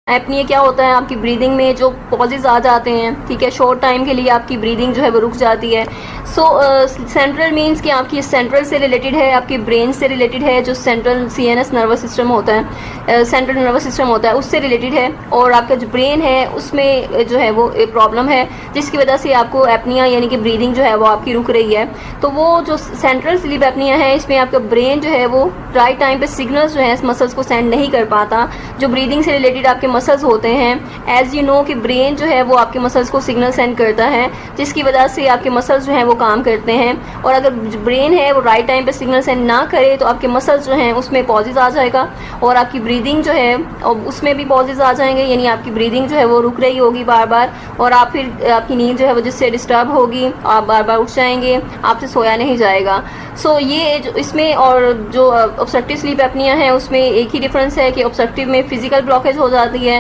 Apnoea क्या होता है, आपकी ब्रीदिंग में जो पॉजेज आ जाते हैं, ठीक है, शॉर्ट टाइम के लिए आपकी ब्रीदिंग जो है वो रुक जाती है। सो सेंट्रल मीन्स कि आपकी सेंट्रल से रिलेटेड है, आपकी ब्रेन से रिलेटेड है, जो सेंट्रल सीएनएस नर्वस सिस्टम होता है, सेंट्रल नर्वस सिस्टम होता है, उससे रिलेटेड है। और आपका जो ब्रेन है उसमें जो है वो प्रॉब्लम है, जिसकी वजह से आपको एपनिया यानी कि ब्रीदिंग जो है वो आपकी रुक रही है। तो वो जो सेंट्रल स्लीप एपनिया है, इसमें आपका ब्रेन जो है वो राइट टाइम पे सिग्नल्स जो है मसल्स को सेंड नहीं कर पाता, जो ब्रीदिंग से रिलेटेड आपके मसल्स होते हैं। एज यू नो कि ब्रेन जो है वो आपके मसल्स को सिग्नल सेंड करता है, जिसकी वजह से आपके मसल्स जो हैं वो काम करते हैं। और अगर ब्रेन है वो राइट टाइम पे सिग्नल सेंड ना करे तो आपके मसल्स जो हैं उसमें पॉजेज आ जाएगा, और आपकी ब्रीदिंग जो है उसमें भी पॉजेज आ जाएंगे, यानी आपकी ब्रीदिंग जो है वो रुक रही होगी बार बार, और आप फिर आपकी नींद जो है वो जिससे डिस्टर्ब होगी, आप बार बार उठ जाएंगे, आपसे सोया नहीं जाएगा। सो ये इसमें और जो ऑब्स्ट्रक्टिव स्लीप एपनिया है उसमें एक ही डिफरेंस है कि ऑब्स्ट्रक्टिव में फिजिकल ब्लॉकेज हो जाती है,